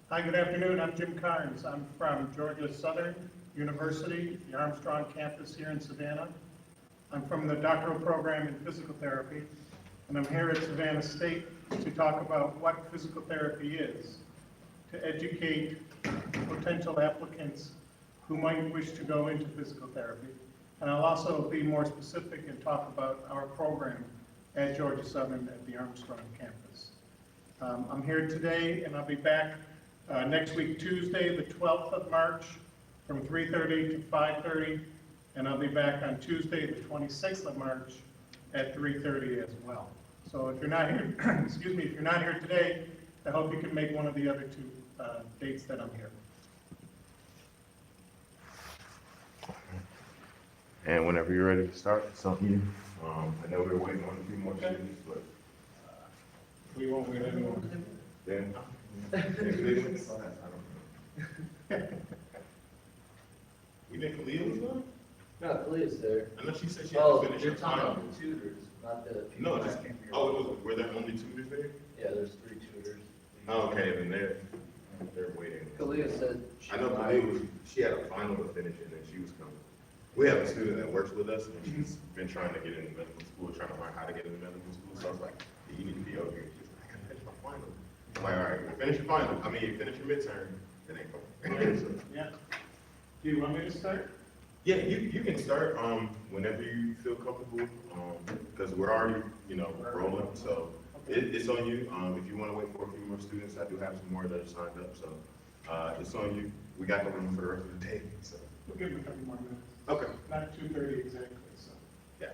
Hi, good afternoon. I'm Jim Carnes. I'm from Georgia Southern University, the Armstrong campus here in Savannah. I'm from the doctoral program in physical therapy, and I'm here at Savannah State to talk about what physical therapy is, to educate potential applicants who might wish to go into physical therapy. And I'll also be more specific and talk about our program at Georgia Southern at the Armstrong campus. I'm here today, and I'll be back next week, Tuesday, the 12th of March, from 3:30 to 5:30, and I'll be back on Tuesday, the 26th of March, at 3:30 as well. So if you're not here, excuse me, if you're not here today, I hope you can make one of the other two dates that I'm here. And whenever you're ready to start, it's on you. I know we're waiting on a few more students, but We won't wait anyone. then. I don't know. We think Kalia was on? No, Kalia's there. I know she said she had Oh, to finish you're her talking final. about the tutors, not the people. No, just, that came here. oh, it was, were there only tutors there? Yeah, there's 3 tutors. Oh, okay, then they're waiting. Kalia said. I know Kalia was, she had a final to finish and then she was coming. We have a student that works with us and she's been trying to get into medical school, trying to learn how to get into medical school. So I was like, hey, you need to be over here. She's like, I gotta finish my final. I'm like, all right, you finish your final. I mean, you finish your midterm, it ain't going. So, Yeah. Do you want me to start? yeah, you can start, whenever you feel comfortable, because we're already, rolling, so it's on you. If you want to wait for a few more students, I do have some more that are signed up, so, it's on you. We got the room for the rest of the day, so. We'll give them a couple more minutes. Okay. Not 2:30 exactly, so. Yeah.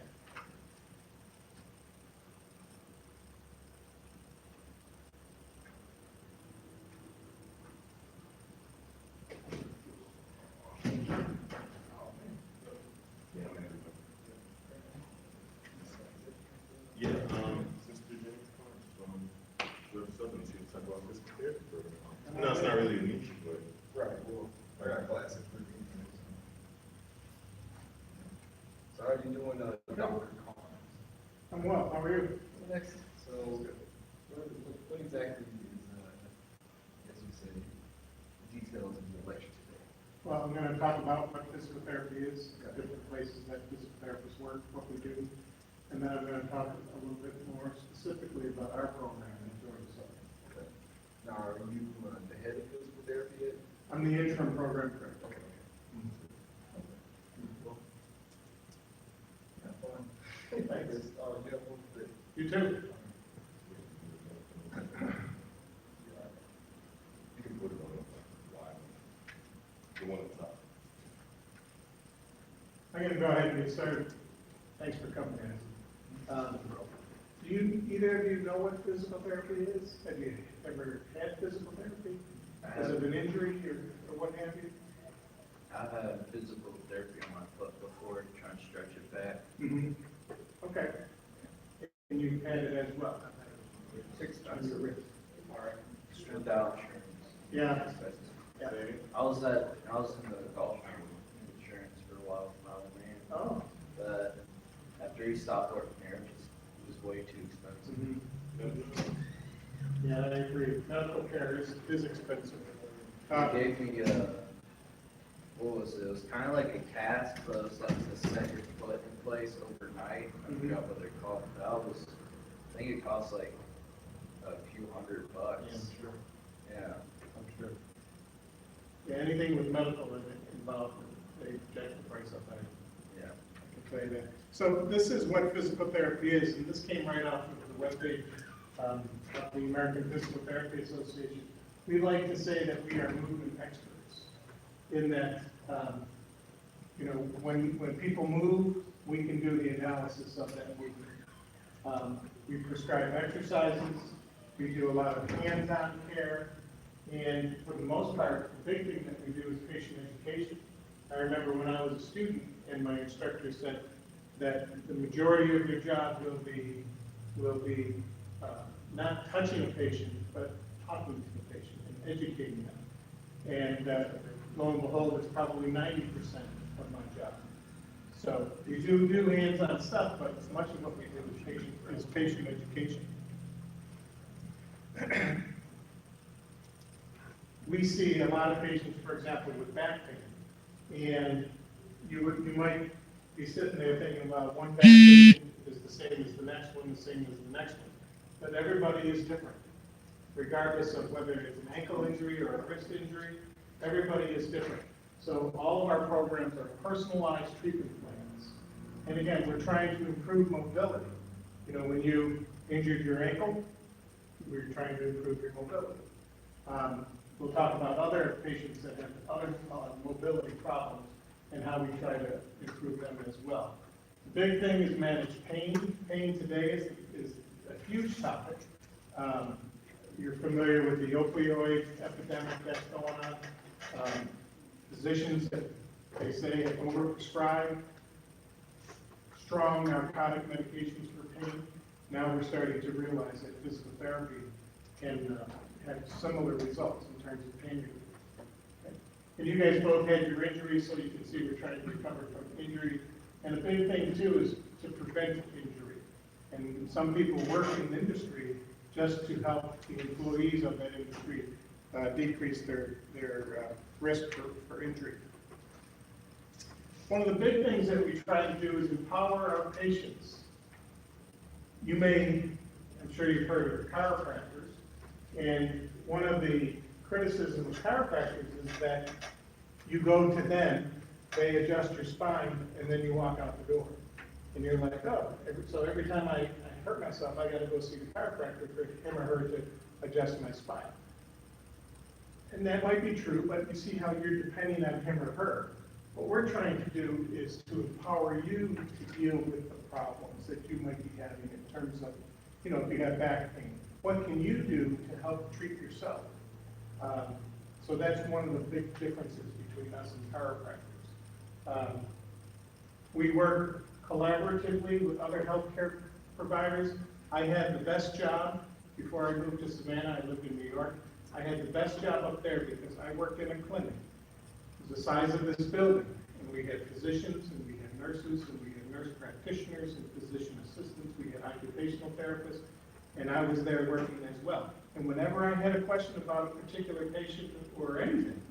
Yeah, Mr. James Carnes from Georgia Southern, she was talking about physical therapy program. No, it's not really a niche, but. Right, well, I got classes for the evening. So how are you doing, Dr. Collins? I'm well, how are you? Next. So, what exactly is, as you say, details of your lecture today? Well, I'm going to talk about what physical therapy is, different places that physical therapists work, what we do, and then I'm going to talk a little bit more specifically about our program at Georgia Southern. Okay. Now, are you the head of physical therapy yet? I'm the interim program director. Okay. Well, have fun. Thanks. You have one for the- You too. You can put it on the one at the top. I'm going to go ahead and get started. Thanks for coming in. Do you, either of you know what physical therapy is? Have you ever had physical therapy? Is it an injury or what have you? I've had physical therapy on my foot before, trying to stretch it back. Okay. And you've had it as well? 6 times your wrist. All right. Without insurance. Yeah. Yeah. I was in the golf insurance for a while with my old man, Oh. but after he stopped working there, it was way too expensive. Yeah, I agree. Medical care is expensive. He gave me what was it? It was kind of like a cast, but it was like to set your foot in place overnight. I forgot what they're called. I think it cost like a few $100. Yeah, sure. Yeah. I'm sure. Yeah, anything with medical involved, they jack the price up high. Yeah. I can tell you that. So this is what physical therapy is, and this came right off of the webpage of the American Physical Therapy Association. We like to say that we are movement experts, in that, when people move, we can do the analysis of that movement. We prescribe exercises, we do a lot of hands-on care, and for the most part, the big thing that we do is patient education. I remember when I was a student, and my instructor said that the majority of your job will be not touching a patient, but talking to the patient and educating them. And lo and behold, it's probably 90% of my job. So we do hands-on stuff, but much of what we do is patient education. We see a lot of patients, for example, with back pain, and you might be sitting there thinking, well, one back patient is the same as the next one, the same as the next one. But everybody is different, regardless of whether it's an ankle injury or a wrist injury, everybody is different. So all of our programs are personalized treatment plans. And again, we're trying to improve mobility. You know, when you injured your ankle, we're trying to improve your mobility. We'll talk about other patients that have other mobility problems and how we try to improve them as well. The big thing is manage pain. Pain today is a huge topic. You're familiar with the opioid epidemic that's going on. Physicians, they say, have overprescribed strong narcotic medications for pain. Now we're starting to realize that physical therapy can have similar results in terms of pain relief. Okay. And you guys both had your injuries, so you can see we're trying to recover from injury. And the big thing too is to prevent injury. And some people work in the industry just to help the employees of that industry decrease their risk for injury. One of the big things that we try to do is empower our patients. You may, I'm sure you've heard of chiropractors, and one of the criticisms of chiropractors is that you go to them, they adjust your spine, and then you walk out the door. And you're like, oh, so every time I hurt myself, I gotta go see the chiropractor for him or her to adjust my spine. And that might be true, but you see how you're depending on him or her. What we're trying to do is to empower you to deal with the problems that you might be having in terms of, you know, if you have back pain, what can you do to help treat yourself? So that's one of the big differences between us and chiropractors. We work collaboratively with other healthcare providers. I had the best job before I moved to Savannah. I lived in New York. I had the best job up there because I worked in a clinic. It was the size of this building, and we had physicians, and we had nurses, and we had nurse practitioners and physician assistants. We had occupational therapists, and I was there working as well. And whenever I had a question about a particular patient or anything,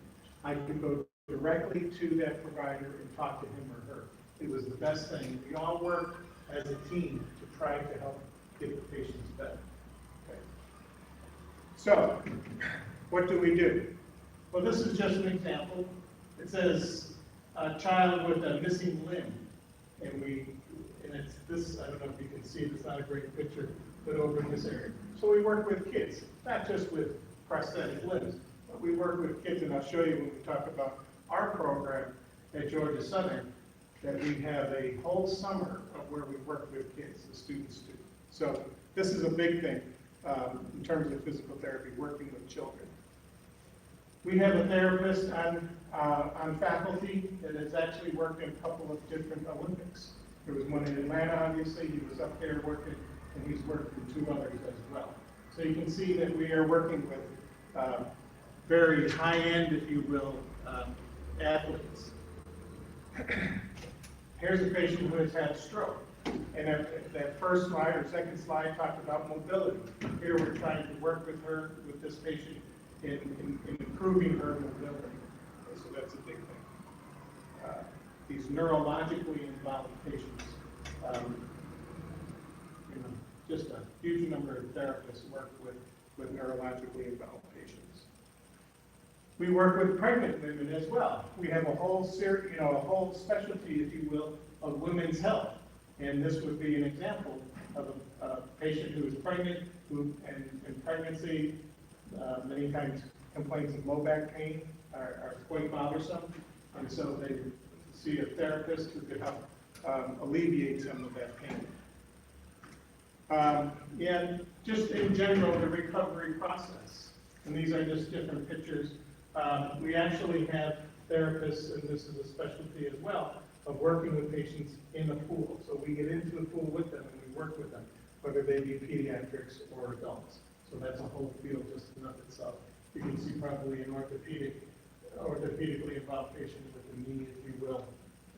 I could go directly to that provider and talk to him or her. It was the best thing. We all work as a team to try to help get the patients better. Okay. So, what do we do? Well, this is just an example. It says a child with a missing limb, and it's this. I don't know if you can see it. It's not a great picture, but over in this area. So we work with kids, not just with prosthetic limbs, but we work with kids, and I'll show you when we talk about our program at Georgia Southern, that we have a whole summer of where we work with kids, the students do. So this is a big thing in terms of physical therapy, working with children. We have a therapist on faculty that has actually worked in a couple of different Olympics. There was one in Atlanta, obviously, he was up there working, and he's worked in 2 others as well. So you can see that we are working with very high-end, if you will, athletes. Here's a patient who has had a stroke. And that first slide or second slide talked about mobility. Here we're trying to work with her, with this patient, in improving her mobility. So that's a big thing. These neurologically involved patients, you know, just a huge number of therapists work with neurologically involved patients. We work with pregnant women as well. We have a whole series, a whole specialty, if you will, of women's health. And this would be an example of a patient who is pregnant, who in pregnancy many times complains of low back pain are quite bothersome. And so they see a therapist who could help alleviate some of that pain. And just in general, the recovery process. And these are just different pictures. We actually have therapists, and this is a specialty as well, of working with patients in the pool. So we get into the pool with them and we work with them, whether they be pediatrics or adults. So that's a whole field just in of itself. You can see probably an orthopedically involved patient with a knee, if you will.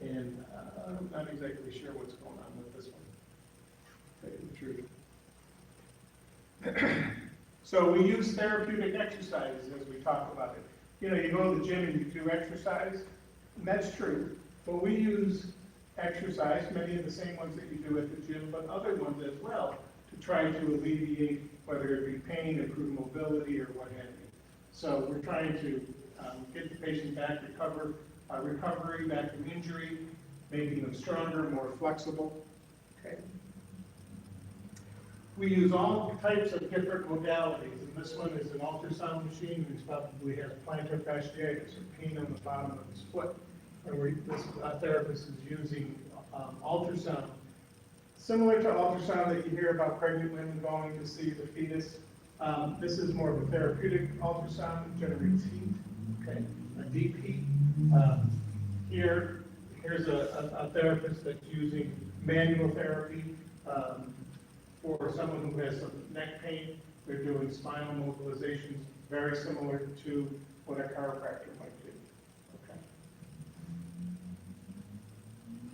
And I'm not exactly sure what's going on with this one. To tell you the truth. So we use therapeutic exercises as we talk about it. You know, you go to the gym and you do exercise, and that's true, but we use exercise, many of the same ones that you do at the gym, but other ones as well, to try to alleviate, whether it be pain, improve mobility, or what have you. So we're trying to get the patient back, recovery, back from injury, making them stronger, more flexible. Okay. We use all types of different modalities, and this one is an ultrasound machine, which probably has plantar fasciitis, or pain on the bottom of his foot. And this therapist is using ultrasound, similar to ultrasound that you hear about pregnant women going to see the fetus. This is more of a therapeutic ultrasound, it generates heat, okay, a deep heat. Here's a therapist that's using manual therapy for someone who has some neck pain. They're doing spinal mobilizations, very similar to what a chiropractor might do. Okay.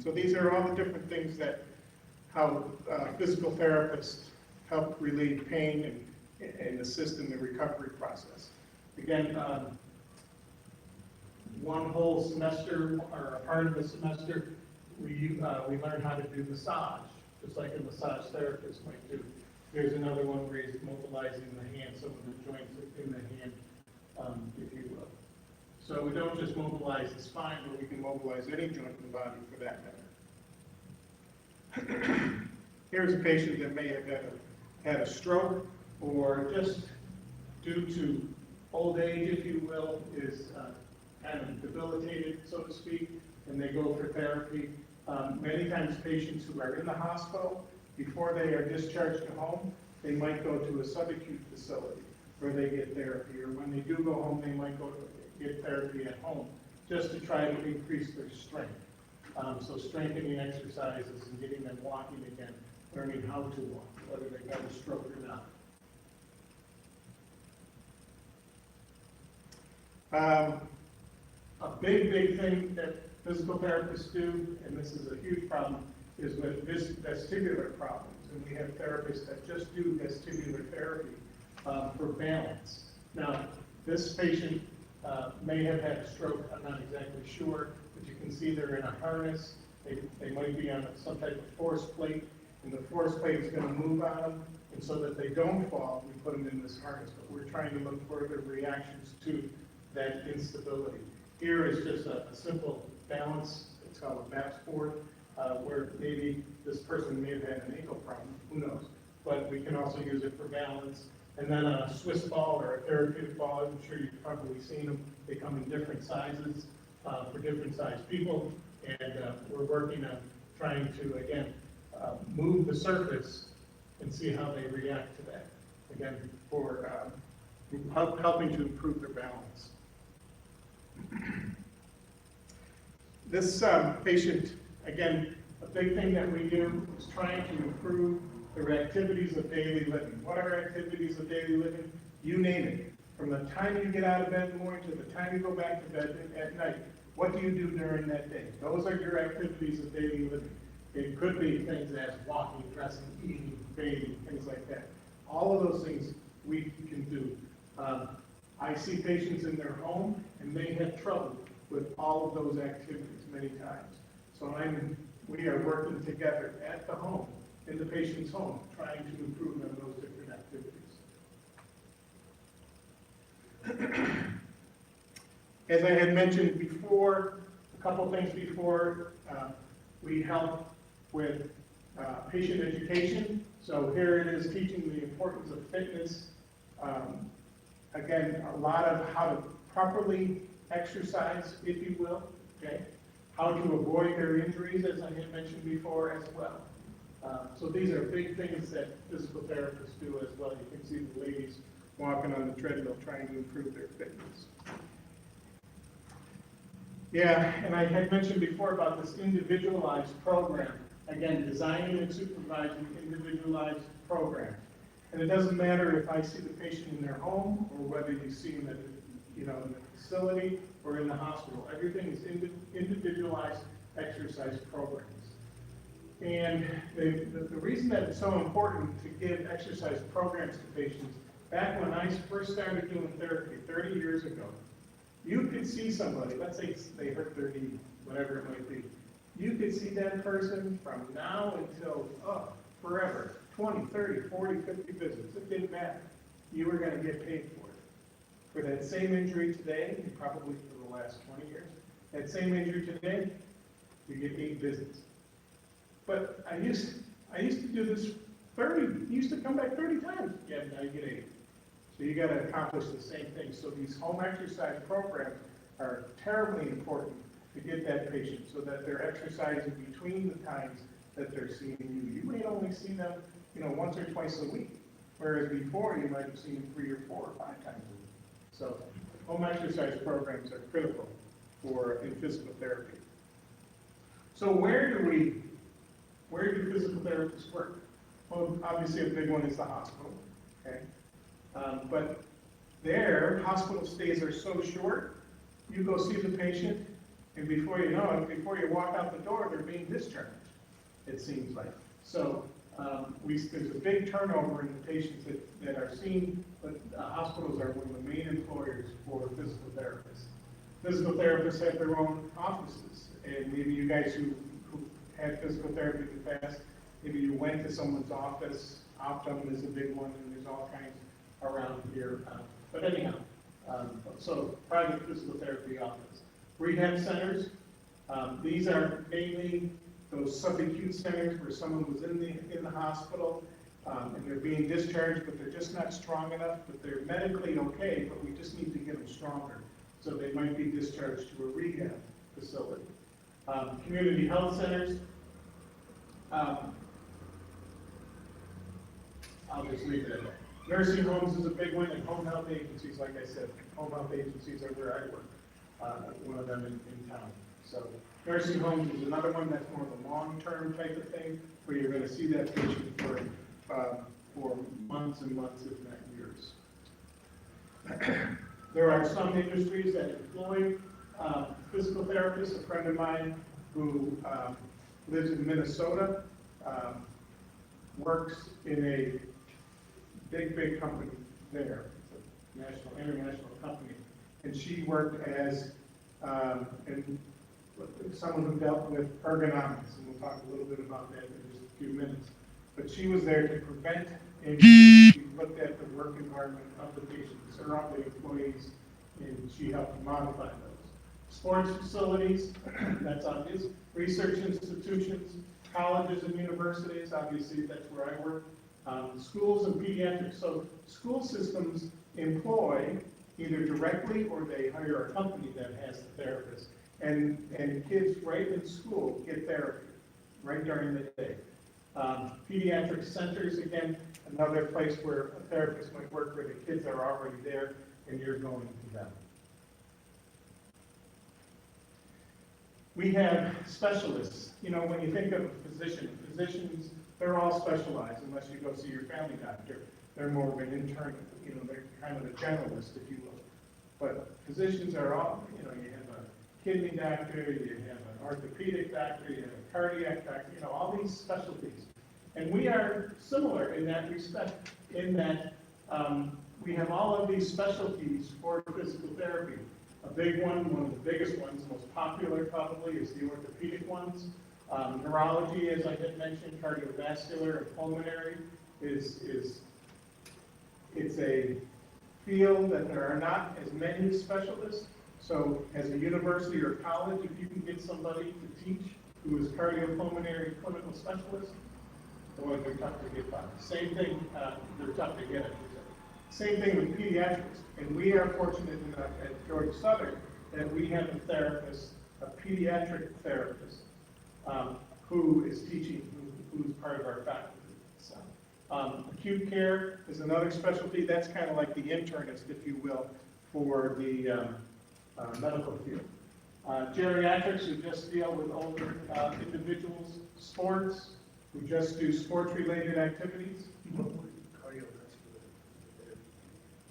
So these are all the different things that how physical therapists help relieve pain and assist in the recovery process. Again, one whole semester or a part of the semester, we learn how to do massage, just like a massage therapist might do. There's another one where he's mobilizing the hand, some of the joints in the hand, if you will. So we don't just mobilize the spine, but we can mobilize any joint in the body for that matter. Here's a patient that may have had a stroke, or just due to old age, if you will, is kind of debilitated, so to speak, and they go for therapy. Many times patients who are in the hospital, before they are discharged to home, they might go to a subacute facility where they get therapy, or when they do go home, they might go to get therapy at home, just to try to increase their strength. So strengthening exercises and getting them walking again, learning how to walk, whether they got a stroke or not. A big thing that physical therapists do, and this is a huge problem, is with vestibular problems. And we have therapists that just do vestibular therapy for balance. Now, this patient may have had a stroke, I'm not exactly sure, but you can see they're in a harness. They might be on some type of force plate, and the force plate is going to move on them, and so that they don't fall, we put them in this harness. But we're trying to look for the reactions to that instability. Here is just a simple balance, it's called a BAPS board, where maybe this person may have had an ankle problem, who knows? But we can also use it for balance. And then a Swiss ball or a therapeutic ball, I'm sure you've probably seen them. They come in different sizes for different sized people. And we're working on trying to, again, move the surface and see how they react to that. Again, for helping to improve their balance. This patient, again, a big thing that we do is trying to improve their activities of daily living. What are activities of daily living? You name it. From the time you get out of bed in the morning to the time you go back to bed at night, what do you do during that day? Those are your activities of daily living. It could be things as walking, dressing, eating, bathing, things like that. All of those things we can do. I see patients in their home, and they have trouble with all of those activities many times. So we are working together at the home, in the patient's home, trying to improve on those different activities. As I had mentioned before, a couple things before, we help with patient education. So here it is teaching the importance of fitness. Again, a lot of how to properly exercise, if you will, okay? How to avoid their injuries, as I had mentioned before, as well. So these are big things that physical therapists do as well. You can see the ladies walking on the treadmill trying to improve their fitness. Yeah, and I had mentioned before about this individualized program. Again, designing and supervising individualized programs. And it doesn't matter if I see the patient in their home or whether you see them at in the facility or in the hospital. Everything is individualized exercise programs. And the reason that it's so important to give exercise programs to patients, back when I first started doing therapy 30 years ago, you could see somebody, let's say they hurt their knee, whatever it might be. You could see that person from now until, forever, 20, 30, 40, 50 visits, it didn't matter. You were gonna get paid for it. For that same injury today, and probably for the last 20 years, that same injury today, you get 8 visits. But I used to do this 30, you used to come back 30 times, yeah, now you get 8. So you gotta accomplish the same thing. So these home exercise programs are terribly important to get that patient so that they're exercising between the times that they're seeing you. You may only see them, once or twice a week, whereas before you might have seen them 3 or 4 or 5 times a week. So home exercise programs are critical in physical therapy. So where do physical therapists work? Well, obviously a big one is the hospital, okay? But there, hospital stays are so short, you go see the patient, and before you know it, before you walk out the door, they're being discharged, it seems like. So there's a big turnover in the patients that are seen, but hospitals are one of the main employers for physical therapists. Physical therapists have their own offices, and maybe you guys who had physical therapy in the past, maybe you went to someone's office. Optum is a big one, and there's all kinds around here. But anyhow, so private physical therapy office. Rehab centers, these are mainly those subacute centers where someone was in the hospital, and they're being discharged, but they're just not strong enough, but they're medically okay, but we just need to get them stronger. So they might be discharged to a rehab facility. Community health centers, I'll just leave it at that. Nursing homes is a big one, and home health agencies, like I said, home health agencies are where I work, one of them in town. So nursing homes is another one that's more of a long-term type of thing, where you're gonna see that patient for months and months, if not years. There are some industries that employ physical therapists. A friend of mine who lives in Minnesota works in a big company there. It's a international company. And she worked as, and someone who dealt with ergonomics, and we'll talk a little bit about that in just a few minutes. But she was there to prevent injury. She looked at the work environment of the patients, or of the employees, and she helped modify those. Sports facilities, that's obvious. Research institutions, colleges and universities, obviously that's where I work. Schools and pediatrics. So school systems employ either directly or they hire a company that has the therapist. And kids right in school get therapy right during the day. Pediatric centers, again, another place where a therapist might work where the kids are already there and you're going to them. We have specialists. When you think of a physician, physicians, they're all specialized unless you go see your family doctor. They're more of an intern, they're kind of a generalist, if you will. But physicians are all, you have a kidney doctor, you have an orthopedic doctor, you have a cardiac doctor, all these specialties. And we are similar in that respect, in that we have all of these specialties for physical therapy. A big one of the biggest ones, most popular probably, is the orthopedic ones. Neurology, as I had mentioned, cardiovascular and pulmonary it's a field that there are not as many specialists. So as a university or college, if you can get somebody to teach who is cardiopulmonary clinical specialist, well, they're tough to get by. Same thing, they're tough to get. Same thing with pediatrics. And we are fortunate at Georgia Southern that we have a therapist, a pediatric therapist, who is teaching, who's part of our faculty. So, acute care is another specialty. That's kind of like the internist, if you will, for the medical field. Geriatrics, who just deal with older individuals. Sports, who just do sports-related activities.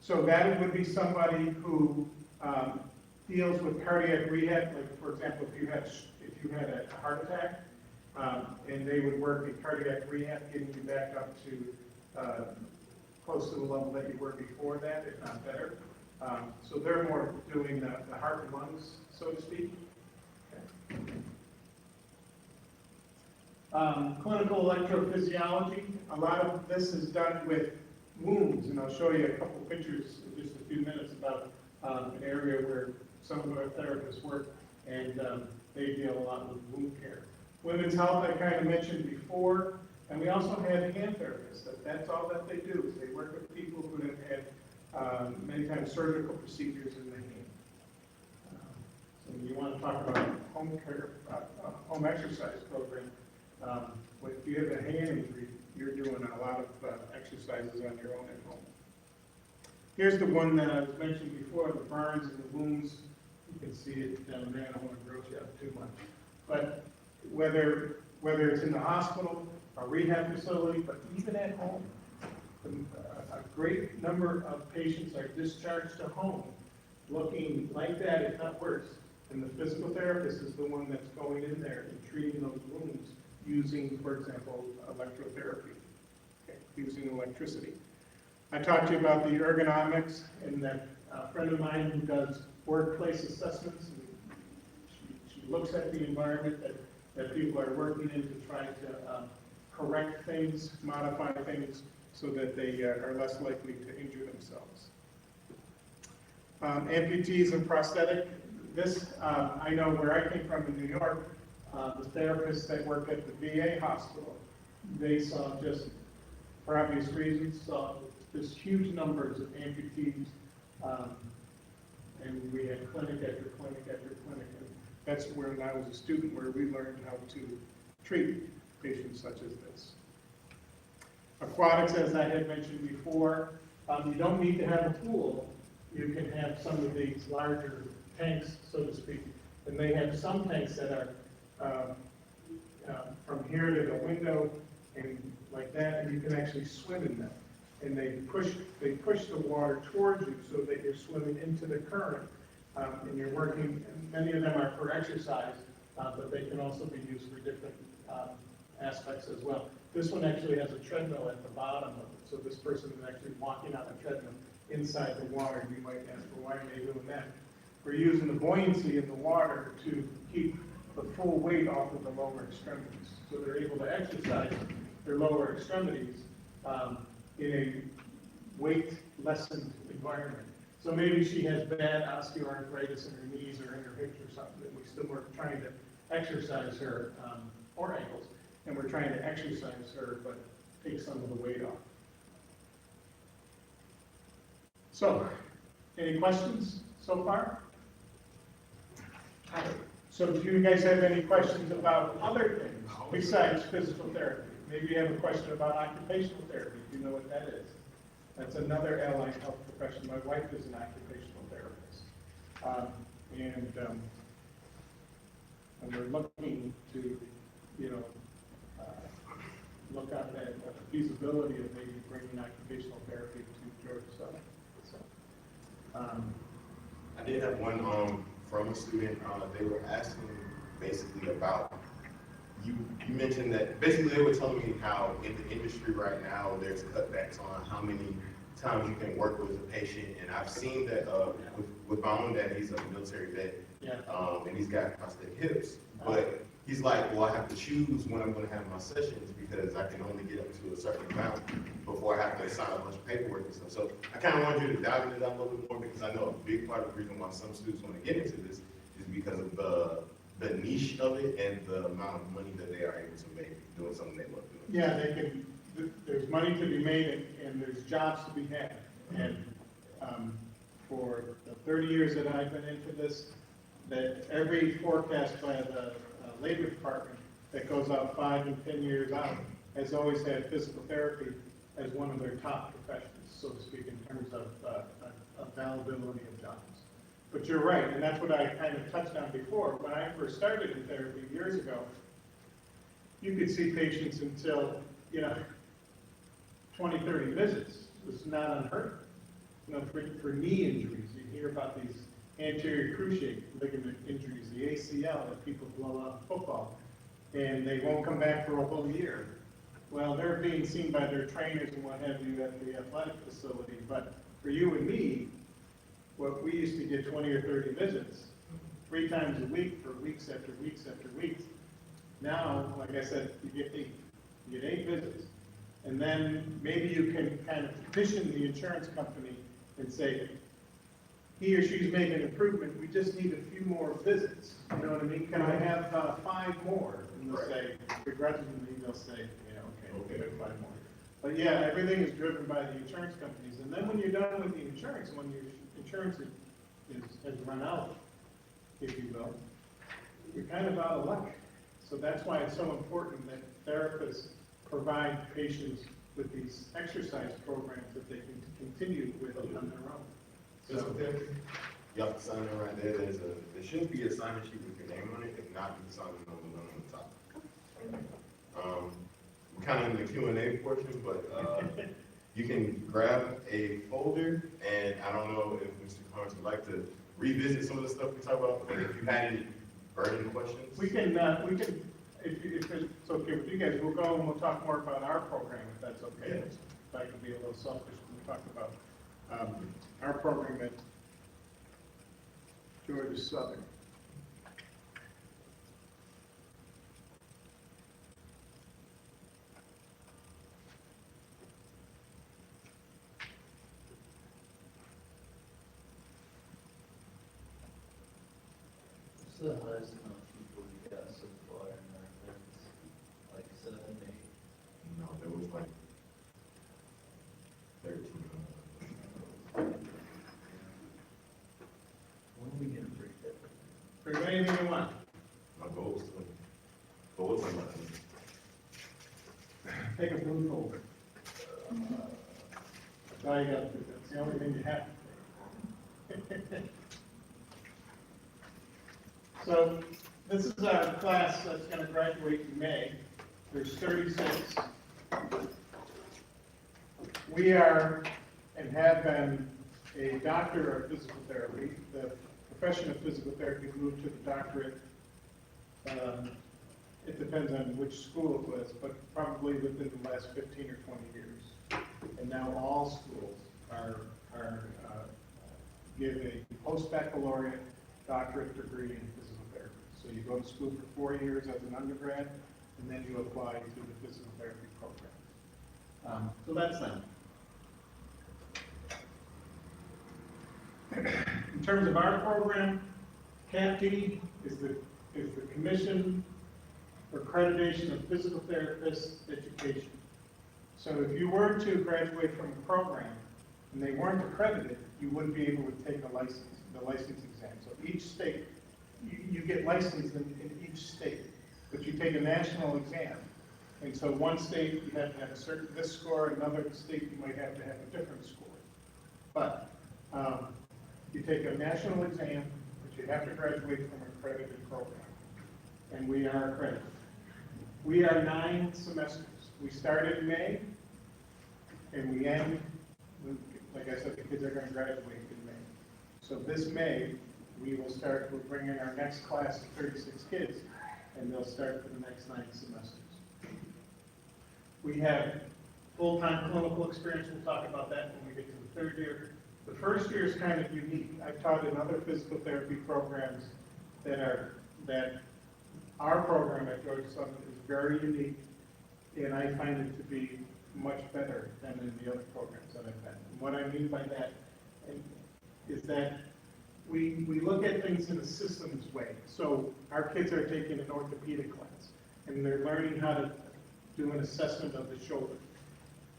So that would be somebody who deals with cardiac rehab. Like, for example, if you had a heart attack, and they would work in cardiac rehab, getting you back up to close to the level that you were before that, if not better. So they're more doing the heart and lungs, so to speak. Clinical electrophysiology, a lot of this is done with wounds, and I'll show you a couple pictures in just a few minutes about an area where some of our therapists work, and they deal a lot with wound care. Women's health, I kind of mentioned before, and we also have hand therapists. That's all that they do, is they work with people who have had many times surgical procedures in the hand. So when you want to talk about home care, home exercise program, if you have a hand injury, you're doing a lot of exercises on your own at home. Here's the one that I was mentioning before, the burns and the wounds. You can see it down there. I don't want to gross you up too much. But whether it's in the hospital, a rehab facility, but even at home, a great number of patients are discharged to home looking like that, if not worse. And the physical therapist is the one that's going in there and treating those wounds using, for example, electrotherapy, using electricity. I talked to you about the ergonomics, and that friend of mine who does workplace assessments, and she looks at the environment that people are working in to try to correct things, modify things, so that they are less likely to injure themselves. Amputees and prosthetic. This, I know where I came from in New York, the therapists that work at the VA hospital, they saw just, for obvious reasons, saw this huge numbers of amputees, and we had clinic after clinic after clinic. And that's when I was a student, where we learned how to treat patients such as this. Aquatics, as I had mentioned before, you don't need to have a pool. You can have some of these larger tanks, so to speak. And they have some tanks that are from here to the window and like that, and you can actually swim in them. And they push the water towards you so that you're swimming into the current, and you're working. And many of them are for exercise, but they can also be used for different aspects as well. This one actually has a treadmill at the bottom of it, so this person is actually walking on a treadmill inside the water. You might ask, well, why are they doing that? We're using the buoyancy in the water to keep the full weight off of the lower extremities. So they're able to exercise their lower extremities in a weight-lessened environment. So maybe she has bad osteoarthritis in her knees or in her hips or something, and we still are trying to exercise her, or ankles, and we're trying to exercise her, but take some of the weight off. So, any questions so far? So do you guys have any questions about other things besides physical therapy? Maybe you have a question about occupational therapy. Do you know what that is? That's another allied health profession. My wife is an occupational therapist. And we're looking to, look at the feasibility of maybe bringing occupational therapy to Georgia Southern. So, I did have one from a student. They were asking basically about, you mentioned that basically they were telling me how in the industry right now there's cutbacks on how many times you can work with a patient, and I've seen that with my own dad. He's a military vet, yeah. And he's got prosthetic hips, but he's like, well, I have to choose when I'm going to have my sessions because I can only get up to a certain amount before I have to sign a bunch of paperwork and stuff. So I kind of want you to dive into that a little bit more, because I know a big part of the reason why some students want to get into this is because of the niche of it and the amount of money that they are able to make doing something they love doing. Yeah, there's money to be made, and there's jobs to be had. And for the 30 years that I've been into this, that every forecast by the Labor Department that goes out 5 and 10 years out has always had physical therapy as one of their top professions, so to speak, in terms of availability of jobs. But you're right, and that's what I kind of touched on before. When I first started in therapy years ago, you could see patients until, 20, 30 visits. It was not unheard of. For knee injuries, you hear about these anterior cruciate ligament injuries, the ACL, that people blow out in football, and they won't come back for a whole year. Well, they're being seen by their trainers and what have you at the athletic facility, but for you and me, what we used to get 20 or 30 visits, 3 times a week for weeks after weeks after weeks. Now, like I said, you get 8. You get 8 visits. And then maybe you can kind of petition the insurance company and say, he or she's made an improvement, we just need a few more visits. You know what I mean? Can I have 5 more? And they'll say, begrudgingly, they'll say, yeah, okay, we'll give it 5 more. But yeah, everything is driven by the insurance companies. And then when you're done with the insurance, when your insurance has run out, if you will, you're kind of out of luck. So that's why it's so important that therapists provide patients with these exercise programs that they can continue with on their own. So there, you have to sign in right there. There should be a sign-in sheet with your name on it. If not, you can sign it on the top. We're kind of in the Q&A portion, but you can grab a folder, and I don't know if Mr. Carnes would like to revisit some of the stuff we talked about, but if you had any burning questions. We can, if it's okay with you guys, we'll go and we'll talk more about our program, if that's okay. Yes. If I can be a little selfish, we'll talk about our program at Georgia Southern. What's the highest amount of people you got so far in our events? Like 7, 8? No, there was like 13. When are we gonna break that? Bring anything you want. My goal was 20. But what's on my team? Take a blue folder. That's all you got to do. That's the only thing you have. So this is our class that's going to graduate in May. There's 36. We are and have been a doctor of physical therapy. The profession of physical therapy moved to the doctorate. It depends on which school it was, but probably within the last 15 or 20 years. And now all schools give a post-baccalaureate doctorate degree in physical therapy. So you go to school for 4 years as an undergrad, and then you apply to the physical therapy program. So that's them. In terms of our program, CAPT is the Commission for Accreditation of Physical Therapist Education. So if you were to graduate from a program and they weren't accredited, you wouldn't be able to take the license exam. So each state, you get licensed in each state, but you take a national exam. And so one state, you have to have a certain, this score, another state, you might have to have a different score. But you take a national exam, but you have to graduate from an accredited program. And we are accredited. We are 9 semesters. We start in May, and we end, like I said, the kids are going to graduate in May. So this May, we'll bring in our next class of 36 kids, and they'll start for the next 9 semesters. We have full-time clinical experience. We'll talk about that when we get to the 3rd year. The 1st year is kind of unique. I've taught in other physical therapy programs that our program at Georgia Southern is very unique, and I find it to be much better than in the other programs that I've had. And what I mean by that is that we look at things in a systems way. So our kids are taking an orthopedic class, and they're learning how to do an assessment of the shoulder.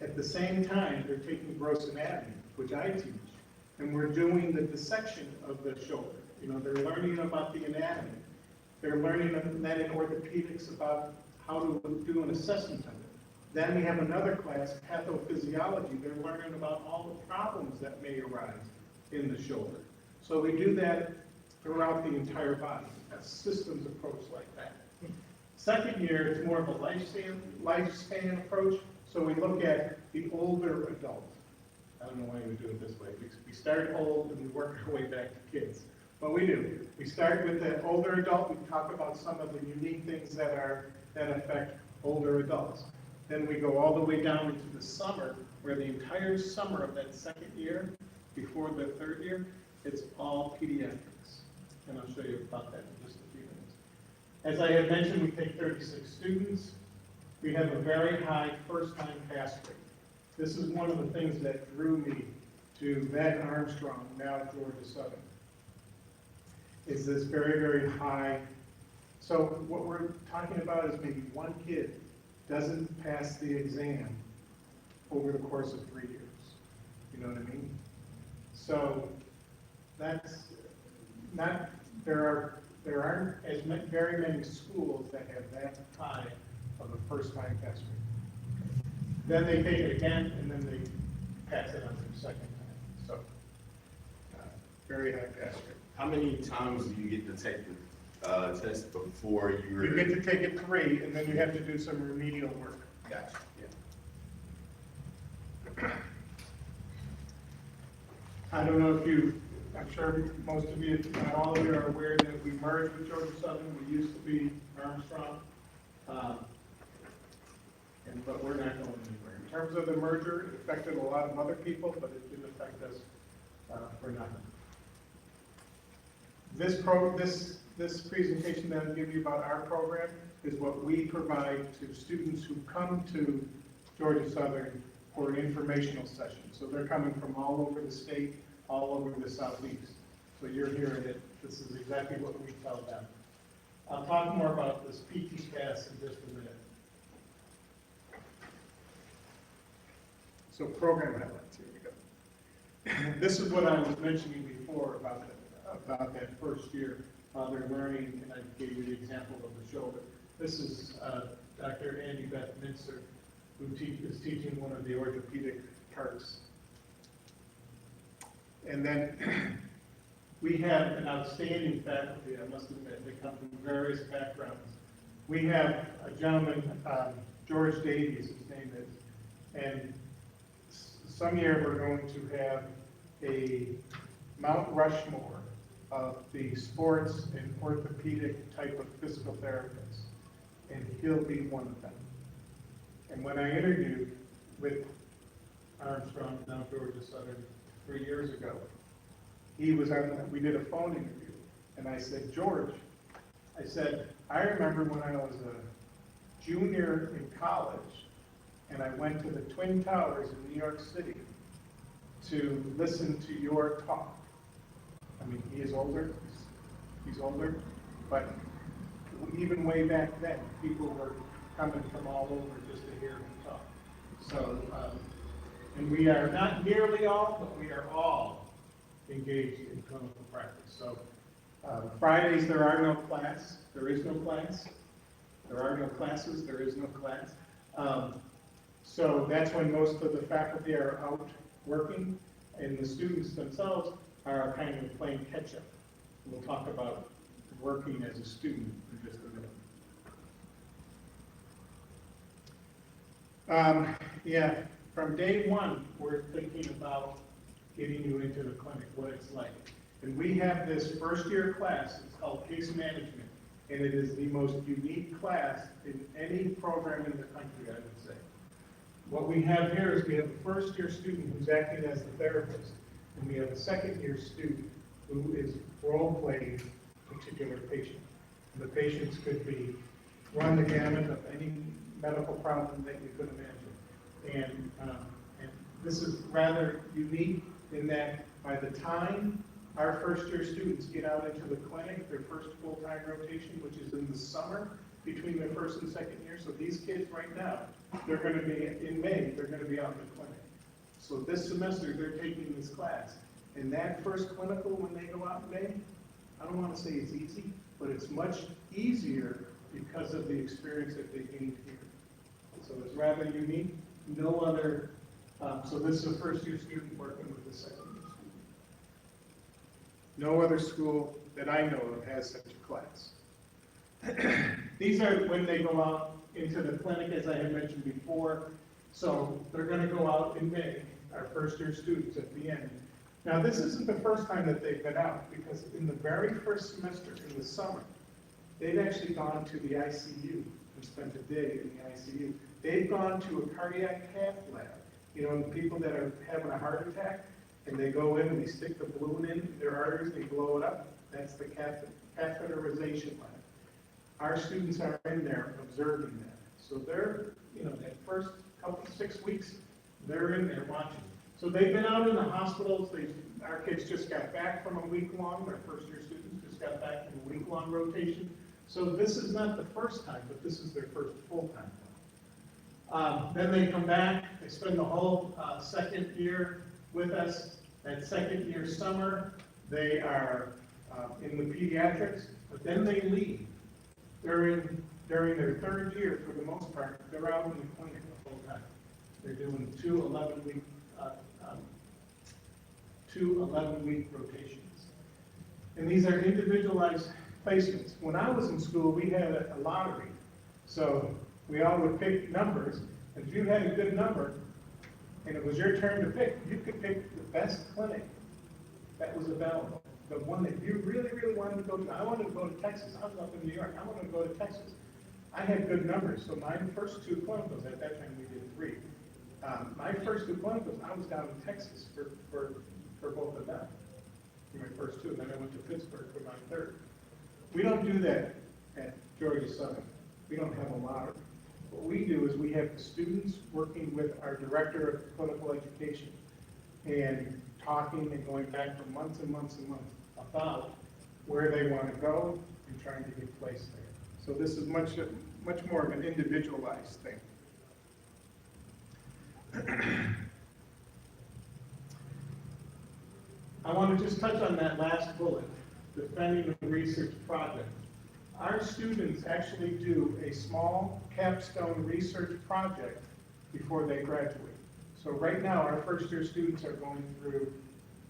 At the same time, they're taking gross anatomy, which I teach, and we're doing the dissection of the shoulder. You know, they're learning about the anatomy. They're learning then in orthopedics about how to do an assessment of it. Then we have another class, pathophysiology. They're learning about all the problems that may arise in the shoulder. So we do that throughout the entire body, a systems approach like that. 2nd year, it's more of a lifespan approach. So we look at the older adult. I don't know why we do it this way. We start old and we work our way back to kids. But we do. We start with the older adult. We talk about some of the unique things that affect older adults. Then we go all the way down into the summer, where the entire summer of that second year, before the third year, it's all pediatrics. And I'll show you about that in just a few minutes. As I had mentioned, we take 36 students. We have a very high first-time pass rate. This is one of the things that drew me to Van Armstrong, now Georgia Southern, is this very, very high. So what we're talking about is maybe one kid doesn't pass the exam over the course of 3 years. You know what I mean? So that's not, there aren't very many schools that have that high of a first-time pass rate. Then they take it again, and then they pass it on their second time. So, very high pass rate. How many times do you get to take the test before you're? You get to take it 3, and then you have to do some remedial work. Gotcha, yeah. I don't know if you, I'm sure most of you, not all of you are aware that we merged with Georgia Southern. We used to be Armstrong. But we're not going anywhere. In terms of the merger, it affected a lot of other people, but it didn't affect us for nothing. This presentation that I'll give you about our program is what we provide to students who come to Georgia Southern for an informational session. So they're coming from all over the state, all over the southeast. So you're hearing it. This is exactly what we tell them. I'll talk more about this PT pass in just a minute. So program highlights, here we go. This is what I was mentioning before about that first year while they're learning, and I gave you the example of the shoulder. This is Dr. Andy Beth Mincer, who is teaching one of the orthopedic parts. And then we have an outstanding faculty, I must admit. They come from various backgrounds. We have a gentleman, George Davies, his name is, and some year we're going to have a Mount Rushmore of the sports and orthopedic type of physical therapists, and he'll be one of them. And when I interviewed with Armstrong, now Georgia Southern, 3 years ago, he was on, we did a phone interview, and I said, George, I said, I remember when I was a junior in college, and I went to the Twin Towers in New York City to listen to your talk. I mean, he is older, he's older, but even way back then, people were coming from all over just to hear him talk. So, and we are not nearly all, but we are all engaged in clinical practice. So, Fridays there are no class, there is no class. There are no classes, there is no class. So that's when most of the faculty are out working, and the students themselves are kind of playing catch-up. We'll talk about working as a student in just a minute. Yeah, from day one, we're thinking about getting you into the clinic, what it's like. And we have this first-year class, it's called Case Management, and it is the most unique class in any program in the country, I would say. What we have here is we have a first-year student who's acting as the therapist, and we have a second-year student who is role-playing a particular patient. And the patients could be run the gamut of any medical problem that you could imagine. And this is rather unique in that by the time our first-year students get out into the clinic, their first full-time rotation, which is in the summer between their first and second year. So these kids right now, they're going to be, in May, they're going to be out in the clinic. So this semester, they're taking this class. And that first clinical, when they go out in May, I don't want to say it's easy, but it's much easier because of the experience that they gained here. So it's rather unique. No other, so this is a first-year student working with a second-year student. No other school that I know of has such a class. These are when they go out into the clinic, as I had mentioned before. So they're going to go out in May, our first-year students at the end. Now, this isn't the first time that they've been out, because in the very first semester, in the summer, they've actually gone to the ICU and spent a day in the ICU. They've gone to a cardiac cath lab, you know, the people that are having a heart attack, and they go in and they stick the balloon in their arteries, they blow it up. That's the catheterization lab. Our students are in there observing that. So they're, you know, that first couple, 6 weeks, they're in there watching. So they've been out in the hospitals, our kids just got back from a week-long, our first-year students just got back from a week-long rotation. So this is not the first time, but this is their first full-time. Then they come back, they spend the whole second year with us. That second year summer, they are in the pediatrics, but then they leave. During their third year, for the most part, they're out in the clinic the whole time. They're doing two 11-week rotations. And these are individualized placements. When I was in school, we had a lottery. So we all would pick numbers, and if you had a good number, and it was your turn to pick, you could pick the best clinic that was available. The one that you really, really wanted to go to. I wanted to go to Texas. I was up in New York. I wanted to go to Texas. I had good numbers, so my first two clinicals, at that time we did 3. My first 2 clinicals, I was down in Texas for both of them, for my first 2, and then I went to Pittsburgh for my third. We don't do that at Georgia Southern. We don't have a lottery. What we do is we have the students working with our director of clinical education and talking and going back for months and months and months about where they want to go and trying to get placed there. So this is much more of an individualized thing. I want to just touch on that last bullet, defending the research project. Our students actually do a small capstone research project before they graduate. So right now, our first-year students are going through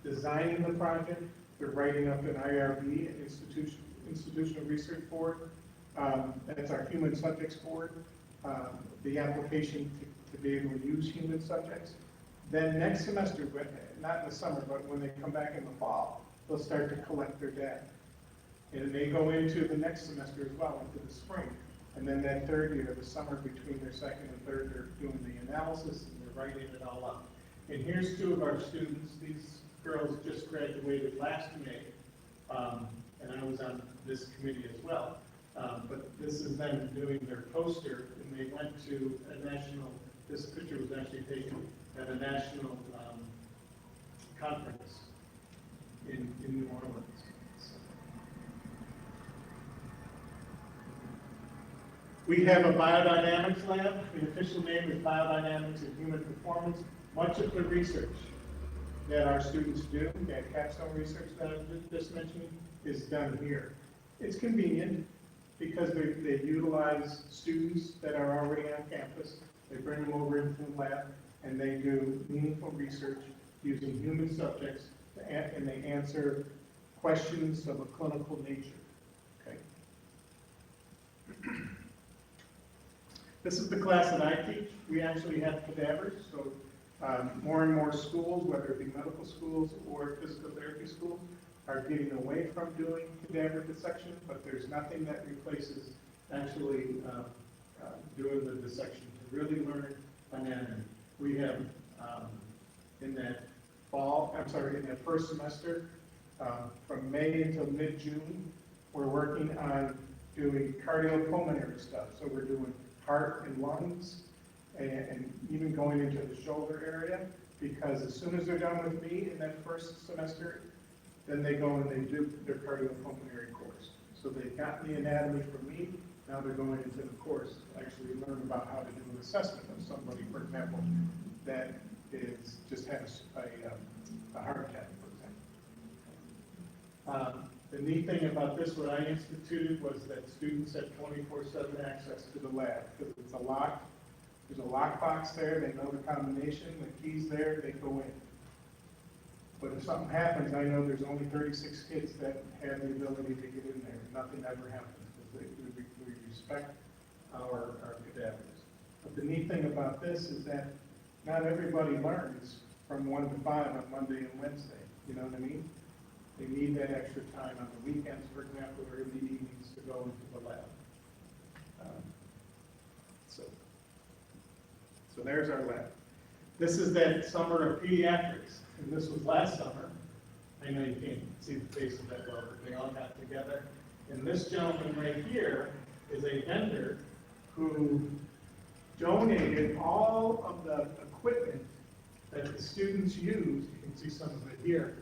designing the project. They're writing up an IRB, an Institutional Research Board. That's our Human Subjects Board, the application to be able to use human subjects. Then next semester, not in the summer, but when they come back in the fall, they'll start to collect their data. And they go into the next semester as well, into the spring. And then that third year, the summer between their second and third, they're doing the analysis and they're writing it all up. And here's 2 of our students. These girls just graduated last May, and I was on this committee as well. But this is them doing their poster, and they went to a national, this picture was actually taken at a national conference in New Orleans. We have a biodynamics lab. The official name is Biodynamics and Human Performance. Much of the research that our students do, that capstone research that I just mentioned, is done here. It's convenient because they utilize students that are already on campus. They bring them over into the lab and they do meaningful research using human subjects and they answer questions of a clinical nature. Okay. This is the class that I teach. We actually have cadavers, so more and more schools, whether it be medical schools or physical therapy schools, are getting away from doing cadaver dissection, but there's nothing that replaces actually doing the dissection to really learn anatomy. We have in that first semester, from May until mid-June, we're working on doing cardiopulmonary stuff. So we're doing heart and lungs, and even going into the shoulder area, because as soon as they're done with me in that first semester, then they go and they do their cardiopulmonary course. So they've got the anatomy from me, now they're going into the course to actually learn about how to do an assessment of somebody, for example, that is just has a heart attack, for example. The neat thing about this, what I instituted, was that students have 24/7 access to the lab, because it's a lock. There's a lockbox there, they know the combination, the key's there, they go in. But if something happens, I know there's only 36 kids that have the ability to get in there. Nothing ever happens, because we respect our cadavers. But the neat thing about this is that not everybody learns from 1 to 5 on Monday and Wednesday, you know what I mean? They need that extra time on the weekends, for example, or in the evenings to go into the lab. So So there's our lab. This is that summer of pediatrics, and this was last summer. I know you can't see the face of that well, but they all got together. And this gentleman right here is a vendor who donated all of the equipment that the students use. You can see some of it here,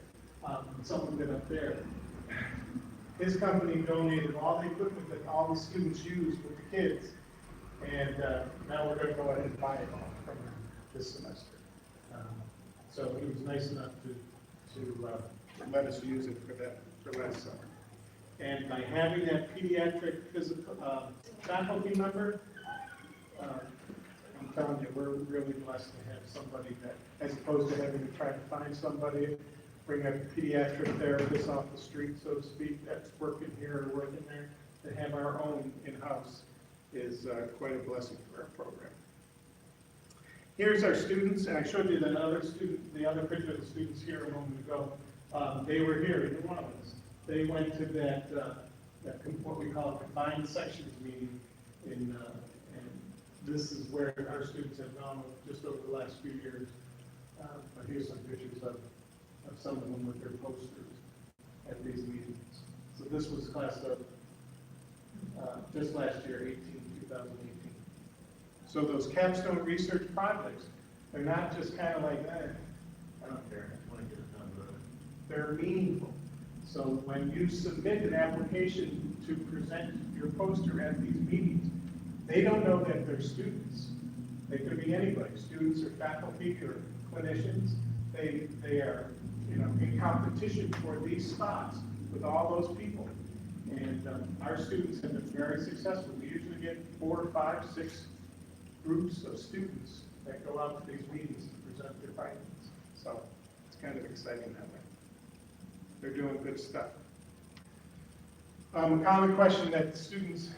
some of it up there. His company donated all the equipment that all the students use with the kids. And now we're gonna go ahead and buy it all from him this semester. So he was nice enough to let us use it for last summer. And by having that pediatric physical, faculty member, I'm telling you, we're really blessed to have somebody that, as opposed to having to try to find somebody, bring a pediatric therapist off the street, so to speak, that's working here or working there, to have our own in-house is quite a blessing for our program. Here's our students, and I showed you that other student, the other picture of the students here a moment ago. They were here, either one of us. They went to that what we call a combined sections meeting and this is where our students have gone just over the last few years. But here's some pictures of some of them with their posters at these meetings. So this was class of just last year, 2018. So those capstone research projects, they're not just kind of like, I don't care, I want to get it done, but they're meaningful. So when you submit an application to present your poster at these meetings, they don't know that they're students. They could be anybody, students or faculty or clinicians. They are, in competition for these spots with all those people. And our students have been very successful. We usually get 4, 5, 6 groups of students that go out to these meetings to present their findings. So it's kind of exciting that way. They're doing good stuff. A common question that students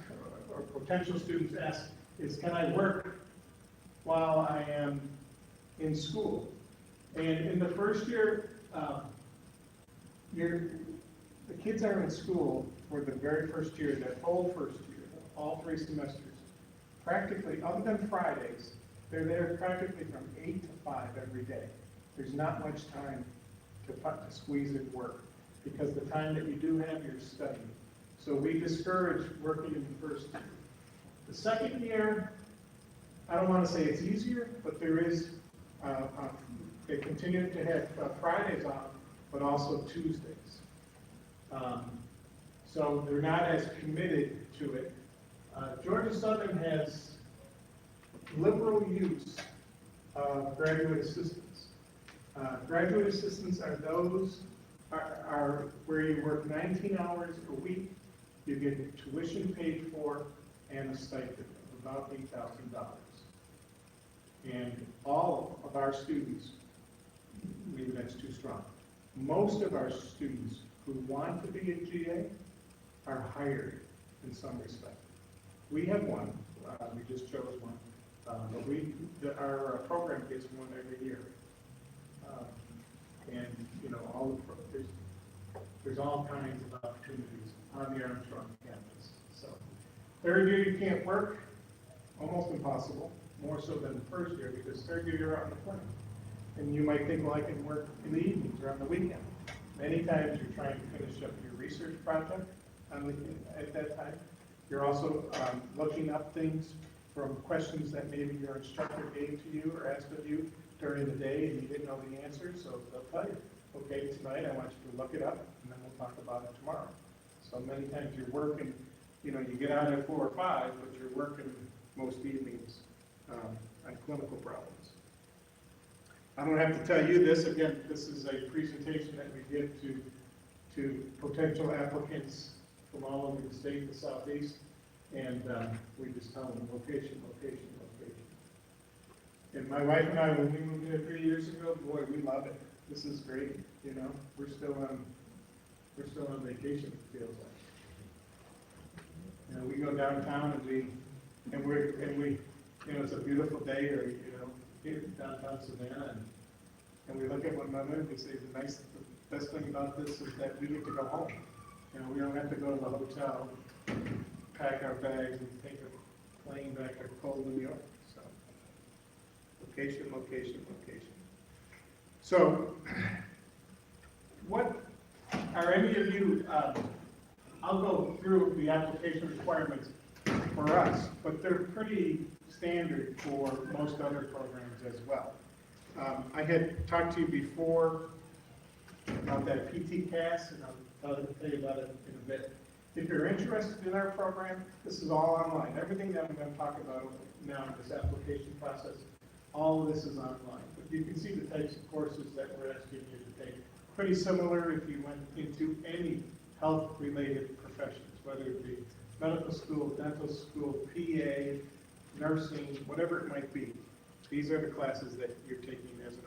or potential students ask is, can I work while I am in school? And in the first year, the kids are in school for the very first year, that whole first year, all 3 semesters. Practically, other than Fridays, they're there practically from 8 to 5 every day. There's not much time to squeeze in work, because the time that you do have, you're studying. So we discourage working in the first year. The second year, I don't want to say it's easier, but there is, they continue to have Fridays off, but also Tuesdays. So they're not as committed to it. Georgia Southern has liberal use of graduate assistants. Graduate assistants are those are where you work 19 hours a week, you get tuition paid for, and a stipend of about $8,000. And all of our students, maybe that's too strong, most of our students who want to be a GA are hired in some respect. We have one, we just chose one, but our program gets one every year. And, there's all kinds of opportunities on the Armstrong campus. So, third year you can't work, almost impossible, more so than the first year, because third year you're on the plane. And you might think, well, I can work in the evenings or on the weekend. Many times you're trying to finish up your research project at that time. You're also looking up things from questions that maybe your instructor gave to you or asked of you during the day and you didn't know the answer, so they'll tell you, okay, tonight I want you to look it up and then we'll talk about it tomorrow. So many times you're working, you get out at 4 or 5, but you're working most evenings on clinical problems. I don't have to tell you this, again, this is a presentation that we give to potential applicants from all over the state, the Southeast, and we just tell them location, location, location. And my wife and I, when we moved here 3 years ago, boy, we love it. This is great, we're still on vacation, it feels like. We go downtown and we, it's a beautiful day, or, here downtown Savannah, and we look at one another and we say, the best thing about this is that we get to go home. We don't have to go to the hotel, pack our bags, and take a plane back to cold New York. So location, location, location. So, what are any of you, I'll go through the application requirements for us, but they're pretty standard for most other programs as well. I had talked to you before about that PT CAS, and I'll tell you about it in a bit. If you're interested in our program, this is all online. Everything that I'm going to talk about now in this application process, all of this is online. But you can see the types of courses that we're asking you to take. Pretty similar if you went into any health-related professions, whether it be medical school, dental school, PA, nursing, whatever it might be. These are the classes that you're taking as an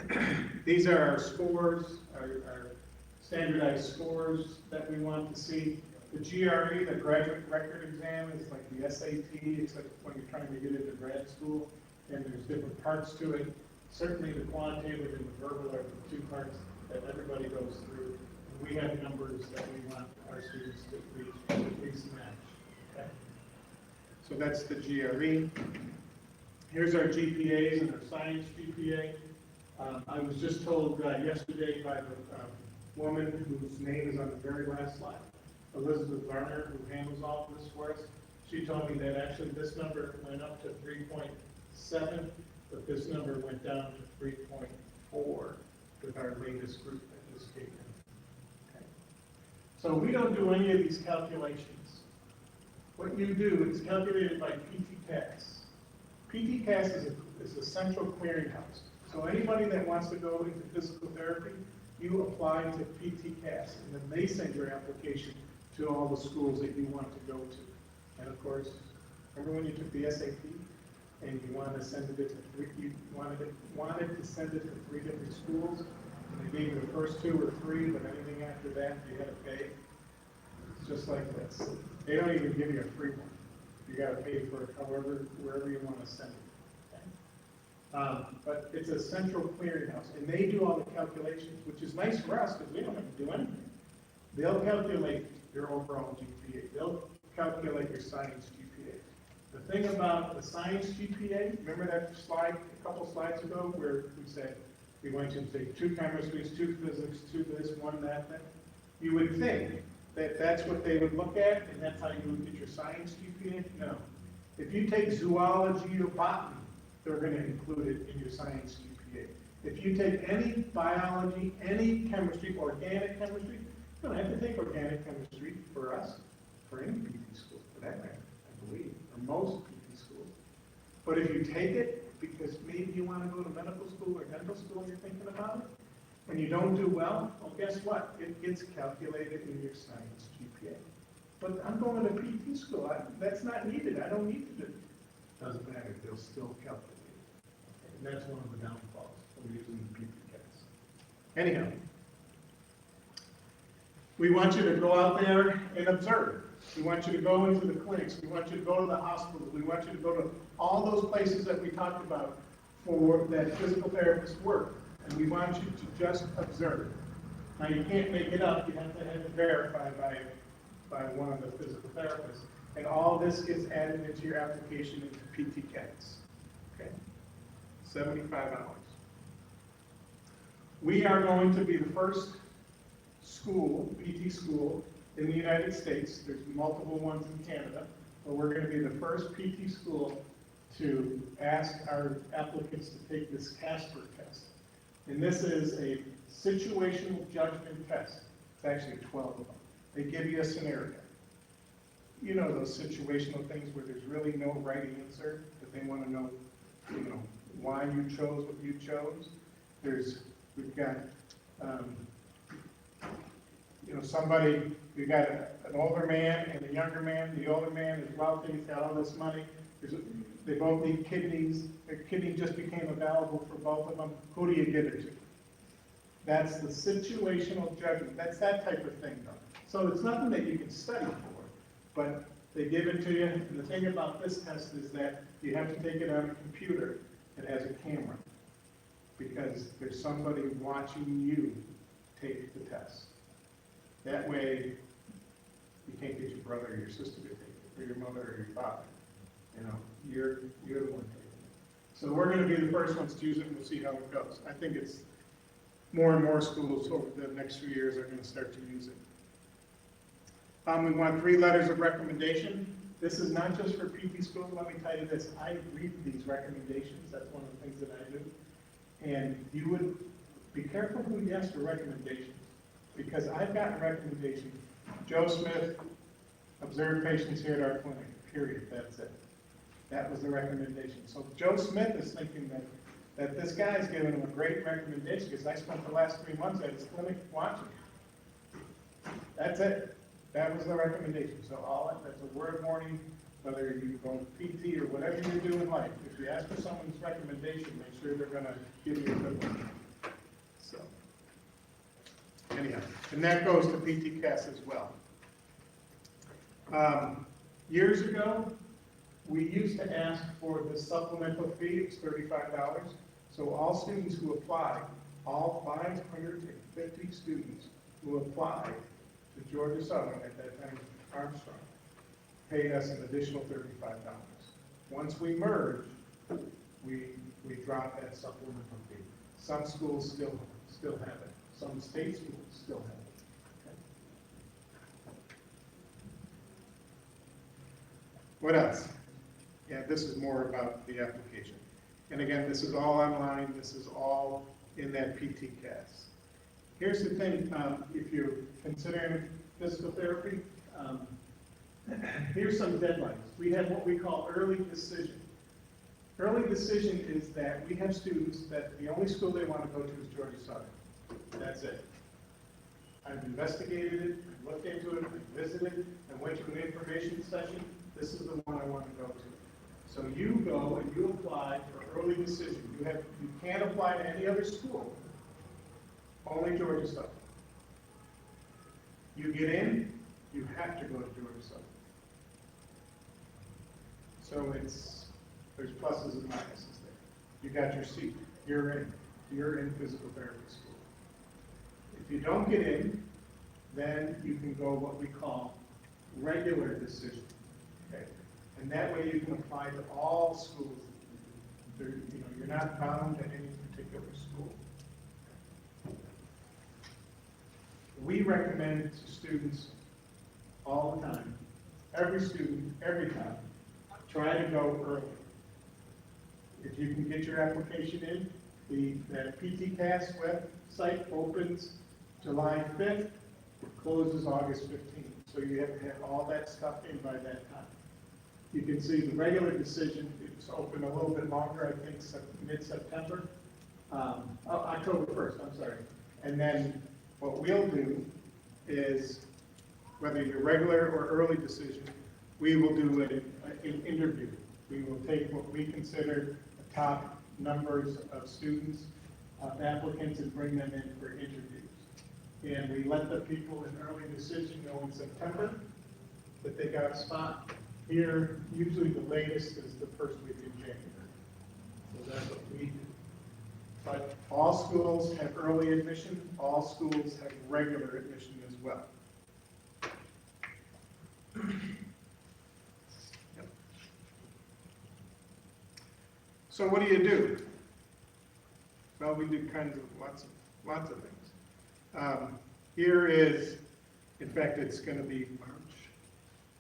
undergrad. These are our scores, our standardized scores that we want to see. The GRE, the graduate record exam, is like the SAT, except when you're trying to get into grad school, and there's different parts to it. Certainly the quantitative and the verbal are the two parts that everybody goes through. And we have numbers that we want our students to reach, at least match. Okay? So that's the GRE. Here's our GPAs and our science GPA. I was just told yesterday by the woman whose name is on the very last slide, Elizabeth Varner, who handles all of this for us. She told me that actually this number went up to 3.7, but this number went down to 3.4 with our latest group that just came in. Okay. So we don't do any of these calculations. What you do is calculated by PT-CAS. PT-CAS is a central clearinghouse. So anybody that wants to go into physical therapy, you apply to PT-CAS, and then they send your application to all the schools that you want to go to. And of course, remember when you took the SAT and you wanted to send it to you wanted to send it to 3 different schools, and they gave you the first 2 or 3, but anything after that you had to pay. It's just like this. They don't even give you a free one. You got to pay for it wherever you want to send it. But it's a central clearinghouse, and they do all the calculations, which is nice for us because we don't have to do anything. They'll calculate your overall GPA. They'll calculate your science GPA. The thing about the science GPA, remember that slide a couple slides ago where we said we want you to take 2 chemistries, 2 physics, 2 this, 1 that, that? You would think that that's what they would look at, and that's how you would get your science GPA? No. If you take zoology or botany, they're going to include it in your science GPA. If you take any biology, any chemistry, organic chemistry, you don't have to take organic chemistry for us, for any PT school, for that matter, I believe, or most PT schools. But if you take it because maybe you want to go to medical school or dental school and you're thinking about it, and you don't do well, guess what? It gets calculated in your science GPA. But I'm going to PT school. That's not needed. I don't need to do it. Doesn't matter. They'll still calculate it. And that's one of the downfalls of using the PT CAS. Anyhow, we want you to go out there and observe. We want you to go into the clinics. We want you to go to the hospitals. We want you to go to all those places that we talked about for that physical therapist work. And we want you to just observe. Now, you can't make it up. You have to have it verified by one of the physical therapists. And all this gets added into your application into PT CAS. Okay? 75 hours. We are going to be the first school, PT school, in the United States. There's multiple ones in Canada, but we're going to be the first PT school to ask our applicants to take this CASPER test. And this is a situational judgment test. It's actually 12 of them. They give you a scenario. You know those situational things where there's really no right answer, but they want to know, why you chose what you chose. We've got, we've got an older man and a younger man. The older man is wealthy, he's got all this money. They both need kidneys. Their kidney just became available for both of them. Who do you give it to? That's the situational judgment. That's that type of thing, though. So it's nothing that you can study for, but they give it to you. And the thing about this test is that you have to take it on a computer that has a camera, because there's somebody watching you take the test. That way, you can't get your brother or your sister to take it, or your mother or your father. You're the one taking it. So we're gonna be the first ones to use it, and we'll see how it goes. I think it's more and more schools over the next few years are gonna start to use it. We want 3 letters of recommendation. This is not just for PT schools, let me tell you this, I read these recommendations, that's one of the things that I do. And you would be careful who you ask for recommendations, because I've gotten recommendations. Joe Smith, observed patients here at our clinic, period, that's it. That was the recommendation. So Joe Smith is thinking that this guy's giving him a great recommendation, because I spent the last 3 months at his clinic watching. That's it. That was the recommendation. So that's a word of warning, whether you go PT or whatever you do in life. If you ask for someone's recommendation, make sure they're gonna give you a good one. So, anyhow, and that goes to PT CAS as well. Years ago, we used to ask for the supplemental fee, it's $35. So all students who apply, all 550 students who applied to Georgia Southern at that time, Armstrong, paid us an additional $35. Once we merged, we dropped that supplemental fee. Some schools still have it. Some state schools still have it. Okay. What else? Yeah, this is more about the application. And again, this is all online. This is all in that PT CAS. Here's the thing, if you're considering physical therapy, here's some deadlines. We have what we call early decision. Early decision is that we have students that the only school they want to go to is Georgia Southern. That's it. I've investigated it, I've looked into it, I've visited, I went to an information session. This is the one I want to go to. So you go and you apply for early decision. You can't apply to any other school. Only Georgia Southern. You get in, you have to go to Georgia Southern. So there's pluses and minuses there. You got your seat, you're in physical therapy school. If you don't get in, then you can go what we call regular decision. Okay? And that way you can apply to all schools. You're not bound to any particular school. We recommend to students all the time, every student, every time, try to go early. If you can get your application in, that PT CAS website opens July 5th, it closes August 15th. So you have to have all that stuff in by that time. You can see the regular decision, it's open a little bit longer, I think mid-September, October 1st, I'm sorry. And then what we'll do is, whether you're regular or early decision, we will do an interview. We will take what we consider the top numbers of students, applicants, and bring them in for interviews. And we let the people in early decision know in September that they got a spot. Here, usually the latest is the first week in January. So that's what we do. But all schools have early admission, all schools have regular admission as well. Yep. So what do? Well, we do kinds of lots of things. Here is, in fact, it's going to be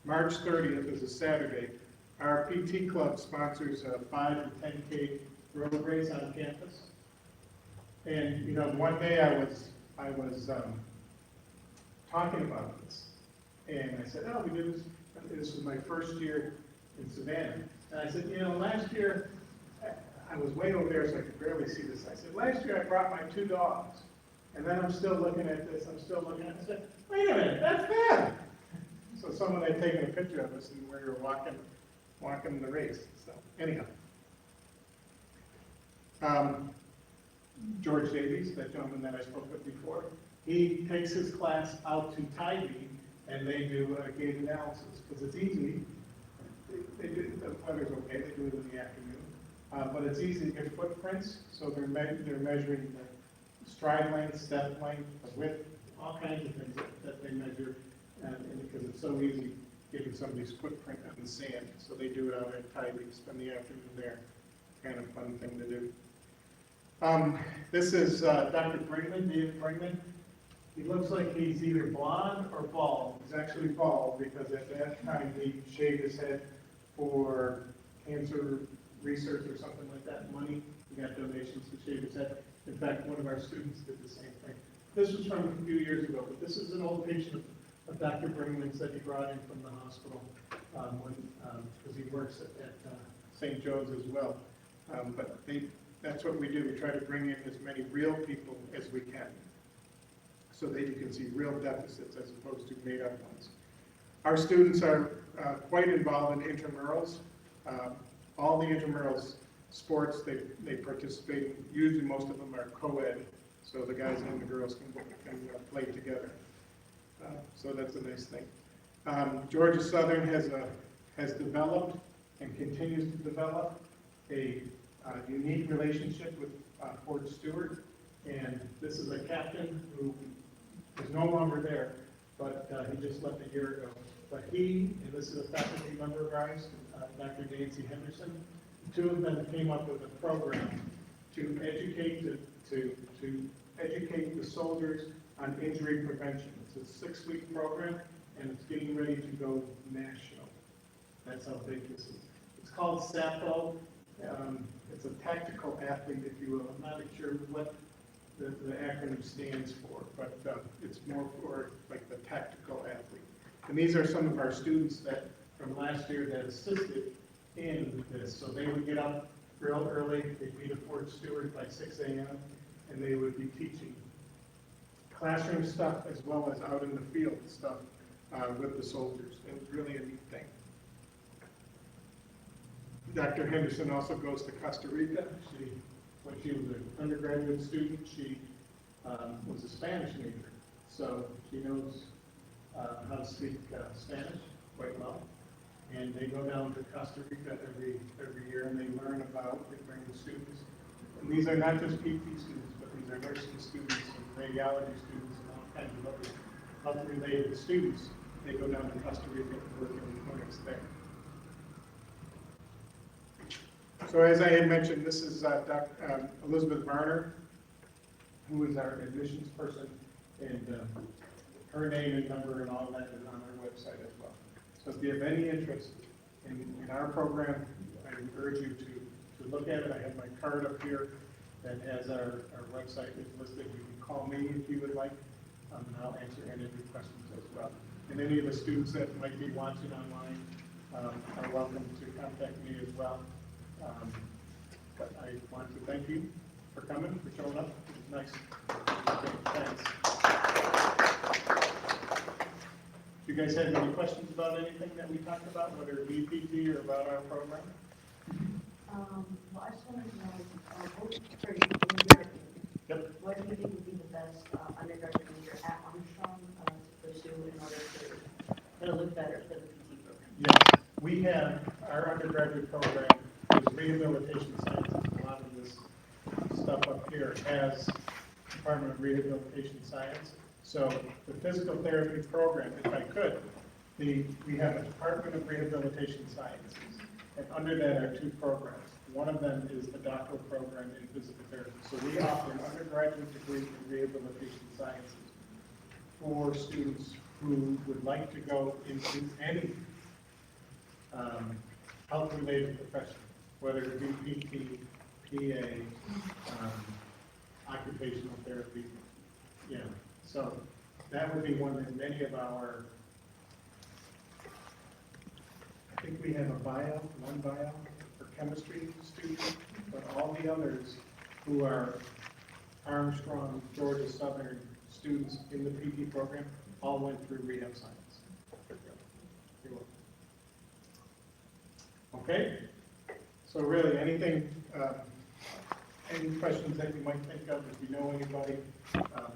March 30th is a Saturday. Our PT club sponsors a 5 and 10K road race on campus. And one day I was talking about this, and I said, "Oh, we did this. This was my first year in Savannah." And I said, last year I was way over there, so I could barely see this. I said, "Last year I brought my 2 dogs, and then I'm still looking at this. I'm still looking at it. I said, wait a minute, that's bad." So someone had taken a picture of us, and we were walking the race. So anyhow. George Davies, that gentleman that I spoke with before, he takes his class out to Tybee, and they do a gait analysis, because it's easy. They do, the weather's okay, they do it in the afternoon, but it's easy to get footprints, so they're measuring the stride length, step length, the width, all kinds of things that they measure, and because it's so easy getting somebody's footprint on the sand, so they do it out at Tybee, spend the afternoon there. kind of fun thing to do. This is Dr. Brinkman, David Brinkman. He looks like he's either blonde or bald. He's actually bald because at that time he shaved his head for cancer research or something like that, money. He got donations to shave his head. In fact, one of our students did the same thing. This was from a few years ago, but this is an old patient of Dr. Brinkman's that he brought in from the hospital because he works at St. Joe's as well. That's what we do. We try to bring in as many real people as we can so that you can see real deficits as opposed to made-up ones. Our students are quite involved in intramurals. All the intramurals sports they participate in, usually most of them are co-ed, so the guys and the girls can play together. So that's a nice thing. Georgia Southern has developed and continues to develop a unique relationship with Fort Stewart, and this is a captain who is no longer there, but he just left a year ago. But he, and this is a faculty member of ours, Dr. Nancy Henderson, the two of them came up with a program to educate educate the soldiers on injury prevention. It's a 6-week program, and it's getting ready to go national. That's how big this is. It's called SAPO. It's a tactical athlete, if you will. I'm not sure what the acronym stands for, but it's more for like the tactical athlete. And these are some of our students that from last year that assisted in this. So they would get up real early, they'd be to Fort Stewart by 6 a.m., and they would be teaching classroom stuff as well as out in the field stuff with the soldiers. It was really a neat thing. Dr. Henderson also goes to Costa Rica. When she was an undergraduate student, she was a Spanish major, so she knows how to speak Spanish quite well. And they go down to Costa Rica every year, and they learn about, they bring the students. And these are not just PT students, but these are nursing students and radiology students and all kinds of other health-related students. They go down to Costa Rica and work in the clinics there. So as I had mentioned, this is Dr. Elizabeth Varner, who is our admissions person, and her name and number and all that is on our website as well. So if you have any interest in our program, I encourage you to look at it. I have my card up here that has our website is listed. You can call me if you would like, and I'll answer any of your questions as well. And any of the students that might be watching online are welcome to contact me as well. But I want to thank you for coming, for showing up. It was nice. Okay, thanks. Do you guys have any questions about anything that we talked about, whether it be PT or about our program? Well, I just wanted to know, Yep. what do you think would be the best undergraduate major at Armstrong to pursue in order to look better for the PT program? Yes, we have, our undergraduate program is rehabilitation sciences. A lot of this stuff up here has Department of Rehabilitation Science. So the physical therapy program, if I could, we have a Department of Rehabilitation Sciences. And under that are 2 programs. One of them is the doctoral program in physical therapy. So we offer an undergraduate degree in rehabilitation sciences for students who would like to go into any health-related profession, whether it be PT, PA, occupational therapy. Yeah, so that would be one that many of our, I think we have one bio for chemistry students, but all the others who are Armstrong, Georgia Southern students in the PT program all went through rehab science. You're welcome. Okay, so really anything, any questions that you might think of, if you know anybody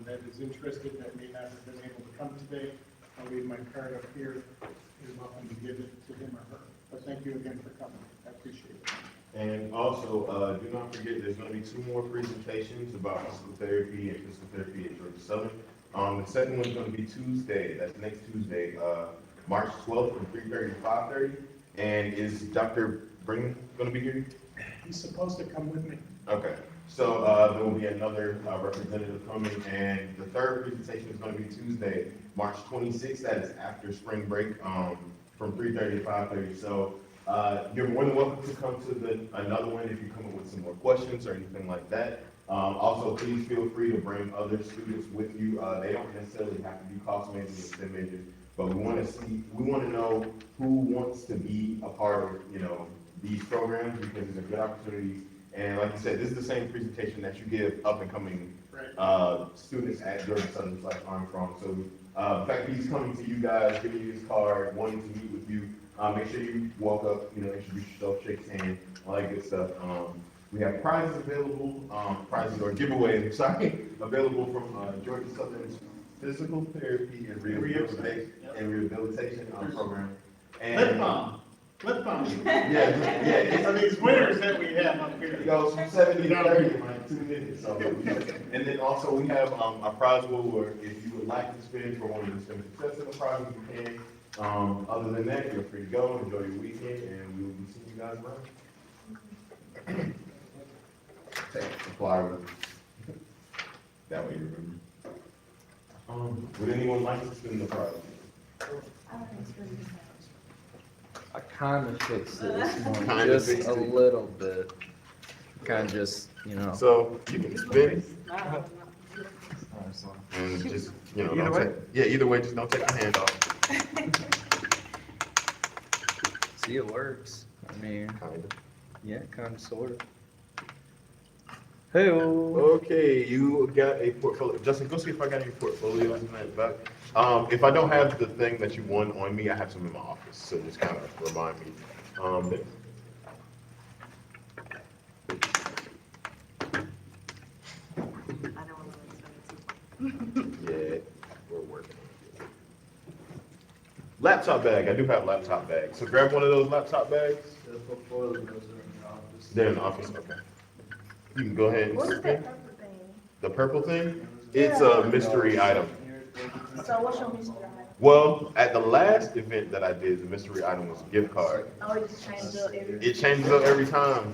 that is interested that may not have been able to come today, I'll leave my card up here. You're welcome to give it to him or her. But thank you again for coming. I appreciate it. And also, do not forget, there's going to be 2 more presentations about physical therapy and physical therapy at Georgia Southern. The second one's going to be Tuesday, that's next Tuesday, March 12th from 3:30 to 5:30. And is Dr. Brinkman going to be here? He's supposed to come with me. Okay, so, there will be another, representative coming, and the third presentation is gonna be Tuesday, March 26th. That is after spring break, from 3:30 to 5:30. So, you're more than welcome to come to another one if you come up with some more questions or anything like that. Also, please feel free to bring other students with you. They don't necessarily have to be cost majors or STEM majors, but we wanna know who wants to be a part of, these programs, because it's a good opportunity. And like you said, this is the same presentation that you give up and coming, students at Georgia Southern / Armstrong. So, the fact that he's coming to you guys, giving you his card, wanting to meet with you, make sure you walk up, introduce yourself, shake his hand, all that good stuff. We have prizes available, prizes or giveaways, I'm sorry, available from, Georgia Southern's Physical Therapy and Rehabilitation program. Lip balm, lip balm. Yeah. So these winners that we have up here. It goes from 70 to 30 in like 2 minutes. So, and then also we have a prize pool where if you would like to spend for one of the STEM Success Center prizes, you can. Other than that, feel free to go, enjoy your weekend, and we will be seeing you guys around. Take the flyer with you. That way you remember. Would anyone like to spend the prize? I kinda fixed it this morning, Kinda just fixed a it. little bit. Kinda just, So you can spin and just, don't either way, just don't take your hand off. See, it works. I mean, Kinda. yeah, kinda, sorta. Hey. Okay, you got a portfolio. Justin, go see if I got any portfolios in that back. If I don't have the thing that you won on me, I have some in my office, so just kind of remind me. Yeah, we're working on it. Laptop bag, I do have laptop bags, so grab one of those laptop bags. The portfolio goes in the office. They're in the office, okay. You can go ahead and What's spin. that purple thing? The purple thing, it's a mystery item. So what's your mystery item? Well, at the last event that I did, the mystery item was a gift card. Oh, it just changed up every. It changes up every time,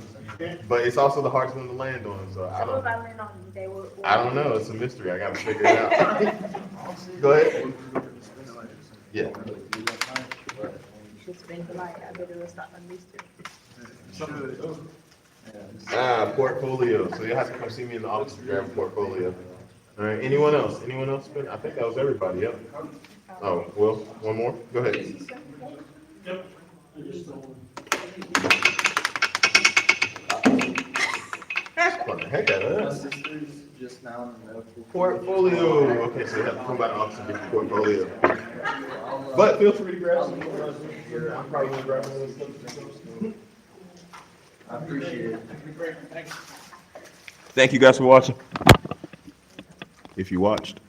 but it's also the hardest one to land on, so So what if I land on you? They will. I don't know, it's a mystery, I gotta figure it out. Go ahead. Yeah. Should spend the night. I bet it'll stop my mystery. Portfolio, so you'll have to come see me in the office to grab a portfolio. All right, anyone else? Anyone else? I think that was everybody, yep. Oh, well, one more? Go ahead. Yep. I just stole one. What the heck out of My that? sister's just now in the medical. Portfolio, okay, so you have to come by the office and get the portfolio. But feel free to grab some. I'm probably gonna grab one of those stuff. I appreciate it. Great, thanks. Thank you guys for watching. If you watched.